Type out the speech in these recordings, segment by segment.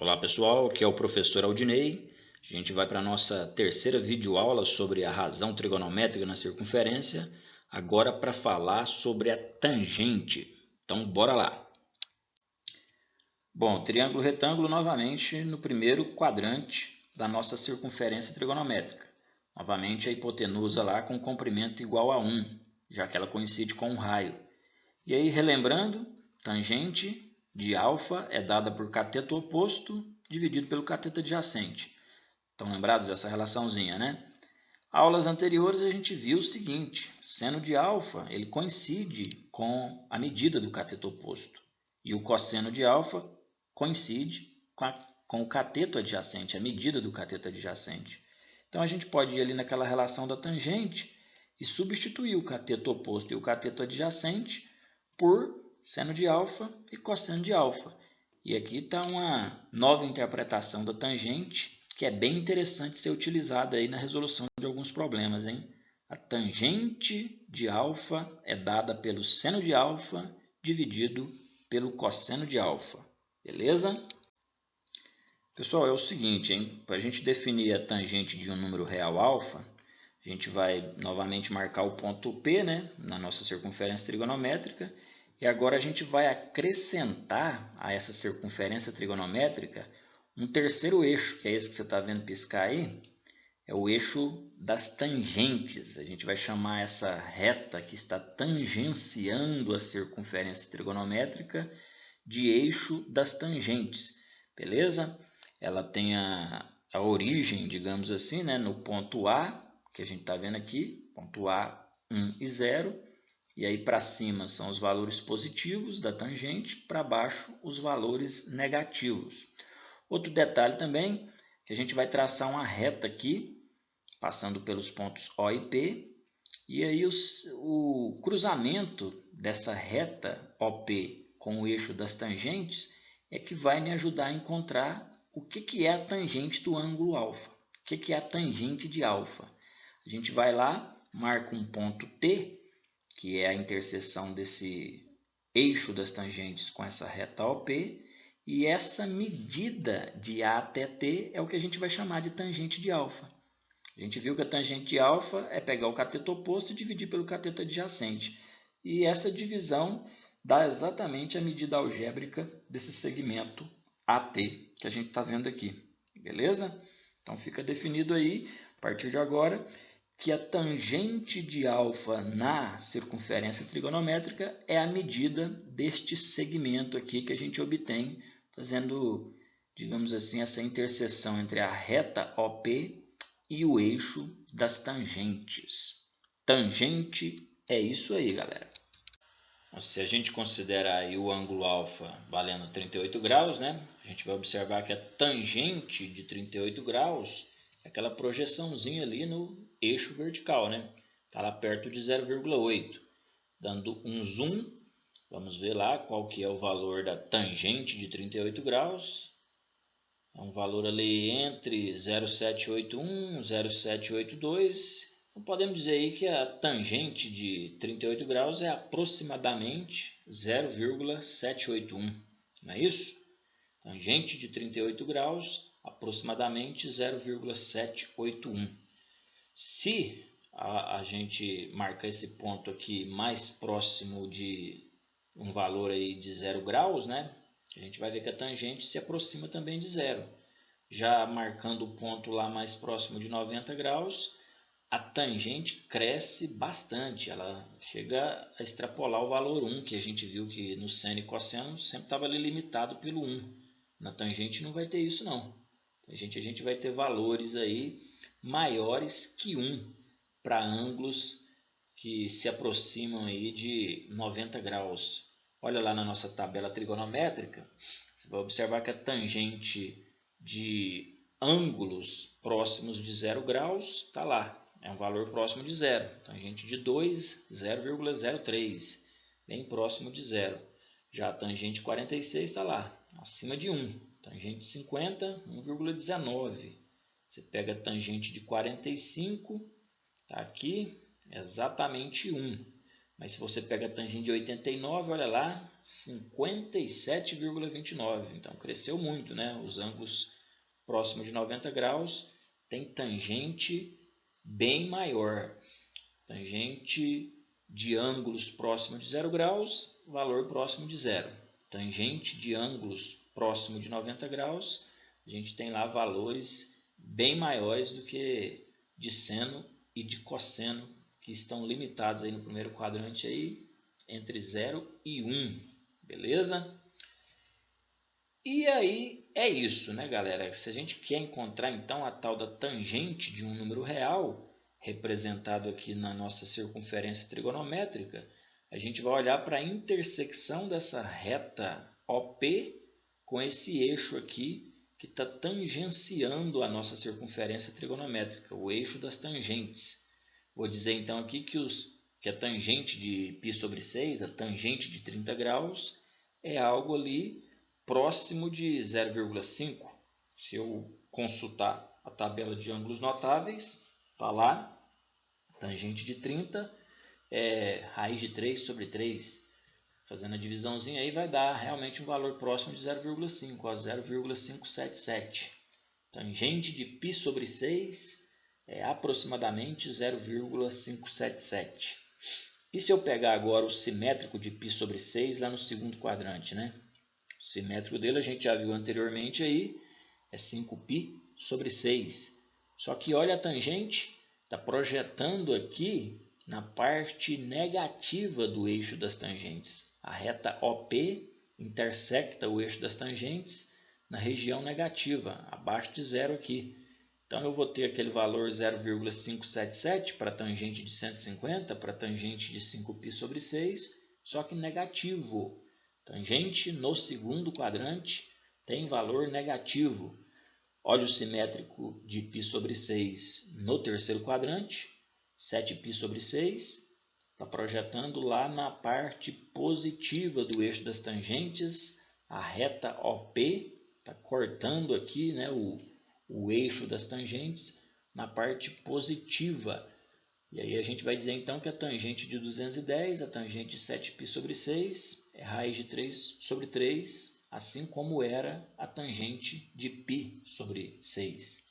Olá pessoal, aqui é o professor Aldinei. A gente vai para a nossa terceira videoaula sobre a razão trigonométrica na circunferência, agora para falar sobre a tangente. Então bora lá. Bom, triângulo retângulo novamente no primeiro quadrante da nossa circunferência trigonométrica. Novamente a hipotenusa lá com comprimento igual a 1, já que ela coincide com um raio. E aí, relembrando, tangente de alfa é dada por cateto oposto dividido pelo cateto adjacente. Estão lembrados dessa relaçãozinha, né? Aulas anteriores a gente viu o seguinte, seno de alfa ele coincide com a medida do cateto oposto. E o cosseno de alfa coincide com o cateto adjacente, a medida do cateto adjacente. Então a gente pode ir ali naquela relação da tangente e substituir o cateto oposto e o cateto adjacente por seno de alfa e cosseno de alfa. E aqui está uma nova interpretação da tangente que é bem interessante ser utilizada aí na resolução de alguns problemas, hein? A tangente de alfa é dada pelo seno de alfa dividido pelo cosseno de alfa. Beleza? Pessoal, é o seguinte, hein? Para a gente definir a tangente de um número real alfa, a gente vai novamente marcar o ponto P, né, na nossa circunferência trigonométrica. E agora a gente vai acrescentar a essa circunferência trigonométrica um terceiro eixo, que é esse que você está vendo piscar aí, é o eixo das tangentes. A gente vai chamar essa reta que está tangenciando a circunferência trigonométrica de eixo das tangentes, beleza? Ela tem a origem, digamos assim, né, no ponto A, que a gente está vendo aqui, ponto A, 1 e 0, e aí para cima são os valores positivos da tangente, para baixo os valores negativos. Outro detalhe também, que a gente vai traçar uma reta aqui, passando pelos pontos O e P, e aí o cruzamento dessa reta OP com o eixo das tangentes é que vai me ajudar a encontrar o que é a tangente do ângulo alfa. O que é a tangente de alfa? A gente vai lá, marca um ponto T, que é a interseção desse eixo das tangentes com essa reta OP, e essa medida de A até T é o que a gente vai chamar de tangente de alfa. A gente viu que a tangente de alfa é pegar o cateto oposto e dividir pelo cateto adjacente. E essa divisão dá exatamente a medida algébrica desse segmento AT que a gente está vendo aqui. Beleza? Então fica definido aí, a partir de agora, que a tangente de alfa na circunferência trigonométrica é a medida deste segmento aqui que a gente obtém fazendo, digamos assim, essa interseção entre a reta OP e o eixo das tangentes. Tangente é isso aí, galera. Se a gente considerar aí o ângulo alfa valendo 38 graus, né? A gente vai observar que a tangente de 38 graus é aquela projeçãozinha ali no eixo vertical, né? Está lá perto de 0,8. Dando um zoom, vamos ver lá qual que é o valor da tangente de 38 graus. É um valor ali entre 0,781 e 0,782. Então podemos dizer aí que a tangente de 38 graus é aproximadamente 0,781. Não é isso? Tangente de 38 graus, aproximadamente 0,781. Se a gente marcar esse ponto aqui mais próximo de um valor aí de 0 graus, né? A gente vai ver que a tangente se aproxima também de zero. Já marcando o ponto lá mais próximo de 90 graus, a tangente cresce bastante. Ela chega a extrapolar o valor 1, que a gente viu que no seno e cosseno sempre estava ali limitado pelo 1. Na tangente não vai ter isso não. A gente vai ter valores aí maiores que 1 para ângulos que se aproximam aí de 90 graus. Olha lá na nossa tabela trigonométrica, você vai observar que a tangente de ângulos próximos de 0 graus está lá, é um valor próximo de zero. Tangente de 2, 0,03, bem próximo de zero. Já a tangente 46 está lá, acima de 1. Tangente de 50, 1,19. Você pega a tangente de 45, está aqui, exatamente 1. Mas se você pega a tangente de 89, olha lá, 57,29. Então cresceu muito, né? Os ângulos próximos de 90 graus tem tangente bem maior. Tangente de ângulos próximo de 0 graus, valor próximo de zero. Tangente de ângulos próximo de 90 graus, a gente tem lá valores bem maiores do que de seno e de cosseno, que estão limitados aí no primeiro quadrante aí, entre 0 e 1, beleza? E aí é isso, né, galera? Se a gente quer encontrar então a tal da tangente de um número real, representado aqui na nossa circunferência trigonométrica, a gente vai olhar para a intersecção dessa reta OP com esse eixo aqui que está tangenciando a nossa circunferência trigonométrica, o eixo das tangentes. Vou dizer então aqui que a tangente de π sobre 6, a tangente de 30 graus, é algo ali próximo de 0,5. Se eu consultar a tabela de ângulos notáveis, está lá, tangente de 30 é raiz de 3 sobre 3. Fazendo a divisãozinha aí vai dar realmente um valor próximo de 0,5, 0,577. Tangente de π sobre 6 é aproximadamente 0,577. E se eu pegar agora o simétrico de π sobre 6 lá no segundo quadrante, né? O simétrico dele a gente já viu anteriormente aí, é 5π sobre 6. Só que olha a tangente, está projetando aqui na parte negativa do eixo das tangentes. A reta OP intersecta o eixo das tangentes na região negativa, abaixo de zero aqui. Então eu vou ter aquele valor 0,577 para a tangente de 150, para a tangente de 5π sobre 6, só que negativo. Tangente no segundo quadrante tem valor negativo. Olha o simétrico de π sobre 6 no terceiro quadrante, 7π sobre 6, está projetando lá na parte positiva do eixo das tangentes, a reta OP, está cortando aqui, né, o eixo das tangentes na parte positiva. E aí a gente vai dizer então que a tangente de 210, a tangente de 7π sobre 6, é raiz de 3 sobre 3, assim como era a tangente de π sobre 6.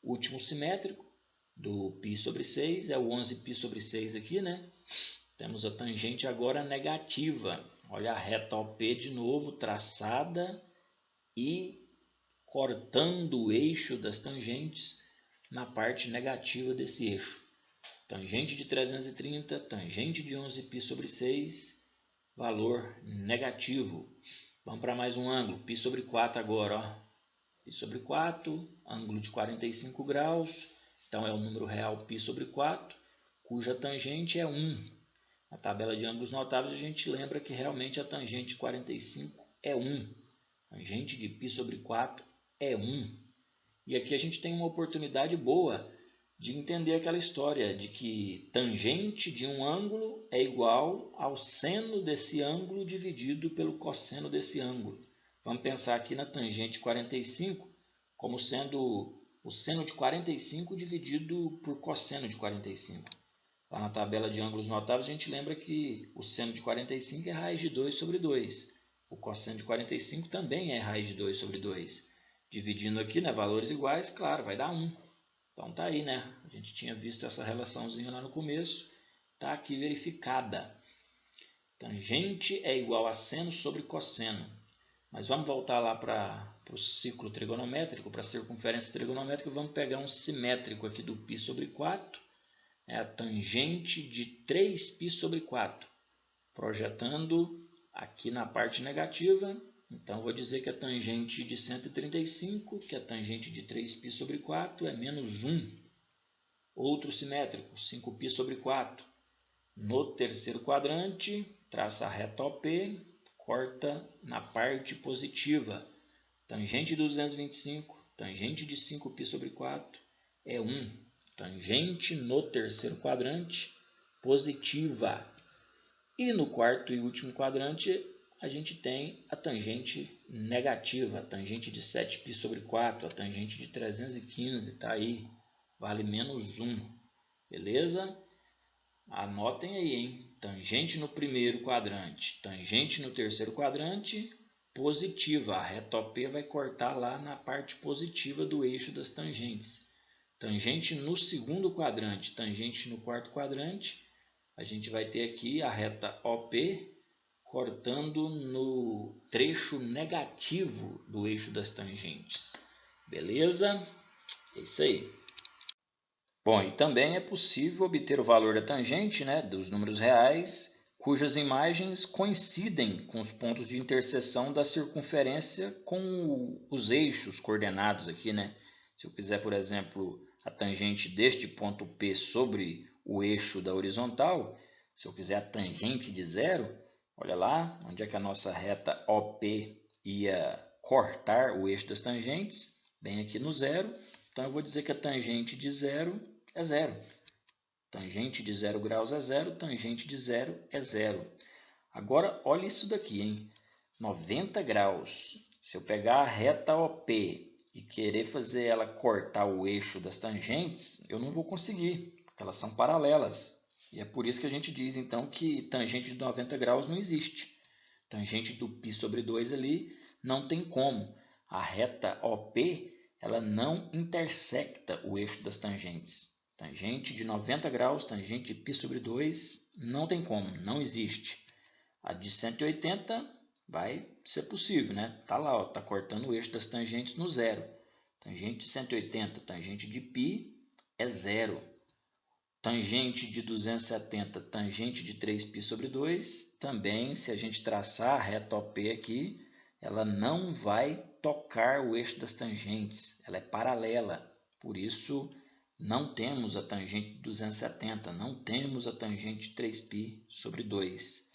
O último simétrico do π sobre 6 é o 11π sobre 6 aqui, né? Temos a tangente agora negativa. Olha a reta OP de novo, traçada e cortando o eixo das tangentes na parte negativa desse eixo. Tangente de 330, tangente de 11π sobre 6, valor negativo. Vamos para mais um ângulo, π sobre 4 agora. Ó. Π sobre 4, ângulo de 45 graus, então é o número real π sobre 4, cuja tangente é 1. Na tabela de ângulos notáveis a gente lembra que realmente a tangente de 45 é 1. Tangente de π sobre 4 é 1. E aqui a gente tem uma oportunidade boa de entender aquela história de que tangente de um ângulo é igual ao seno desse ângulo dividido pelo cosseno desse ângulo. Vamos pensar aqui na tangente 45 como sendo o seno de 45 dividido por cosseno de 45. Lá na tabela de ângulos notáveis a gente lembra que o seno de 45 é raiz de 2 sobre 2. O cosseno de 45 também é raiz de 2 sobre 2. Dividindo aqui, né, valores iguais, claro, vai dar 1. Então tá aí, né? A gente tinha visto essa relaçãozinha lá no começo, tá aqui verificada. Tangente é igual a seno sobre cosseno. Mas vamos voltar lá para o ciclo trigonométrico, para a circunferência trigonométrica, vamos pegar um simétrico aqui do π sobre 4, é a tangente de 3π sobre 4, projetando aqui na parte negativa. Então, vou dizer que a tangente de 135, que é a tangente de 3π sobre 4, é menos 1. Outro simétrico, 5π sobre 4. No terceiro quadrante, traça a reta OP, corta na parte positiva. Tangente de 225, tangente de 5π sobre 4 é 1. Tangente no terceiro quadrante, positiva. E no quarto e último quadrante, a gente tem a tangente negativa, a tangente de 7π sobre 4, a tangente de 315, está aí, vale menos 1. Beleza? Anotem aí, hein? tangente no primeiro quadrante, tangente no terceiro quadrante, positiva. A reta OP vai cortar lá na parte positiva do eixo das tangentes. Tangente no segundo quadrante, tangente no quarto quadrante, a gente vai ter aqui a reta OP cortando no trecho negativo do eixo das tangentes. Beleza? É isso aí. Bom, e também é possível obter o valor da tangente, né, dos números reais, cujas imagens coincidem com os pontos de interseção da circunferência com os eixos coordenados aqui, né? Se eu quiser, por exemplo, a tangente deste ponto P sobre o eixo da horizontal, se eu quiser a tangente de zero, olha lá, onde é que a nossa reta OP ia cortar o eixo das tangentes, bem aqui no zero. Então, eu vou dizer que a tangente de zero é zero. Tangente de 0 graus é zero, tangente de zero é zero. Agora, olha isso daqui, hein? 90 graus. Se eu pegar a reta OP e querer fazer ela cortar o eixo das tangentes, eu não vou conseguir, porque elas são paralelas. E é por isso que a gente diz, então, que tangente de 90 graus não existe. Tangente do π sobre 2 ali não tem como. A reta OP ela não intersecta o eixo das tangentes. Tangente de 90 graus, tangente de π sobre 2, não tem como, não existe. A de 180 vai ser possível, né? Tá lá, ó, tá cortando o eixo das tangentes no zero. Tangente de 180, tangente de π é zero. Tangente de 270, tangente de 3π sobre 2, também, se a gente traçar a reta OP aqui, ela não vai tocar o eixo das tangentes, ela é paralela, por isso não temos a tangente de 270, não temos a tangente de 3π sobre 2.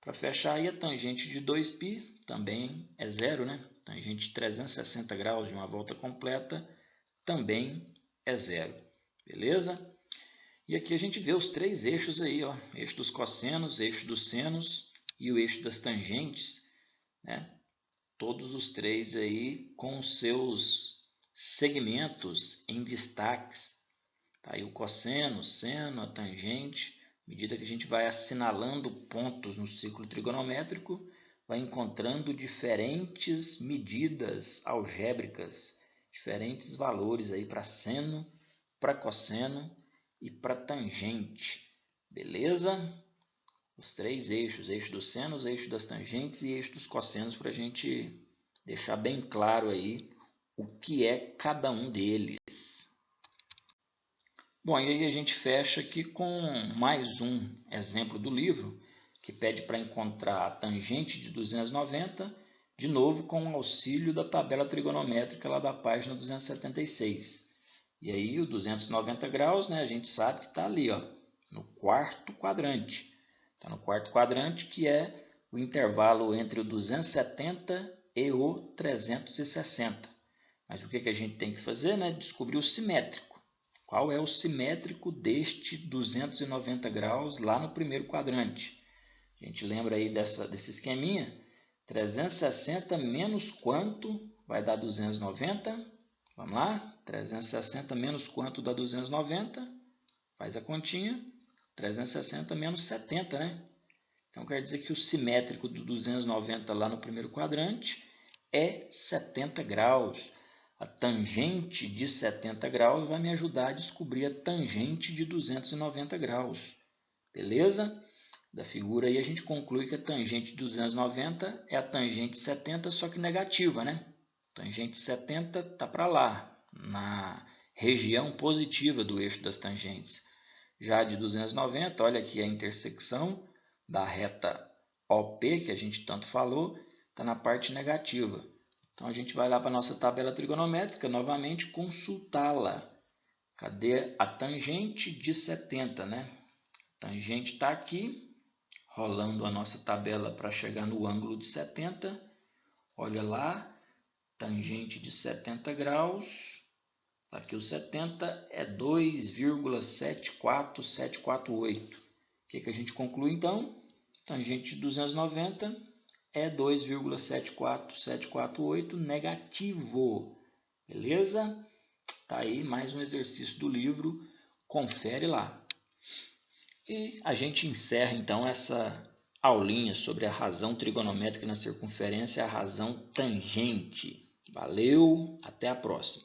Para fechar aí, a tangente de 2π também é zero, né? Tangente de 360 graus de uma volta completa também é zero, beleza? E aqui a gente vê os três eixos aí, ó, eixo dos cossenos, eixo dos senos e o eixo das tangentes, né? Todos os três aí com seus segmentos em destaques. Tá aí o cosseno, o seno, a tangente. À medida que a gente vai assinalando pontos no ciclo trigonométrico, vai encontrando diferentes medidas algébricas, diferentes valores aí para seno, para cosseno e para tangente, beleza? Os três eixos, eixo dos senos, eixo das tangentes e eixo dos cossenos, para a gente deixar bem claro aí o que é cada um deles. Bom, e aí a gente fecha aqui com mais um exemplo do livro, que pede para encontrar a tangente de 290, de novo com o auxílio da tabela trigonométrica lá da página 276. E aí o 290 graus, né, a gente sabe que está ali, ó, no quarto quadrante. Está no quarto quadrante, que é o intervalo entre o 270 e o 360. Mas o que a gente tem que fazer? Né? Descobrir o simétrico. Qual é o simétrico deste 290 graus lá no primeiro quadrante? A gente lembra aí desse esqueminha? 360 menos quanto vai dar 290? Vamos lá, 360 menos quanto dá 290? Faz a continha, 360 menos 70, né? Então, quer dizer que o simétrico do 290 lá no primeiro quadrante é 70 graus. A tangente de 70 graus vai me ajudar a descobrir a tangente de 290 graus. Beleza? Da figura aí a gente conclui que a tangente de 290 é a tangente de 70, só que negativa, né? Tangente 70 está para lá, na região positiva do eixo das tangentes. Já de 290, olha aqui a intersecção da reta OP, que a gente tanto falou, está na parte negativa. Então, a gente vai lá para a nossa tabela trigonométrica, novamente, consultá-la. Cadê a tangente de 70, né? A tangente está aqui, rolando a nossa tabela para chegar no ângulo de 70. Olha lá. Tangente de 70 graus, aqui o 70 é 2,74748. O que a gente conclui então? Tangente de 290 é 2,74748 negativo. Beleza? Tá aí mais um exercício do livro, confere lá. E a gente encerra então essa aulinha sobre a razão trigonométrica na circunferência e a razão tangente. Valeu, até a próxima.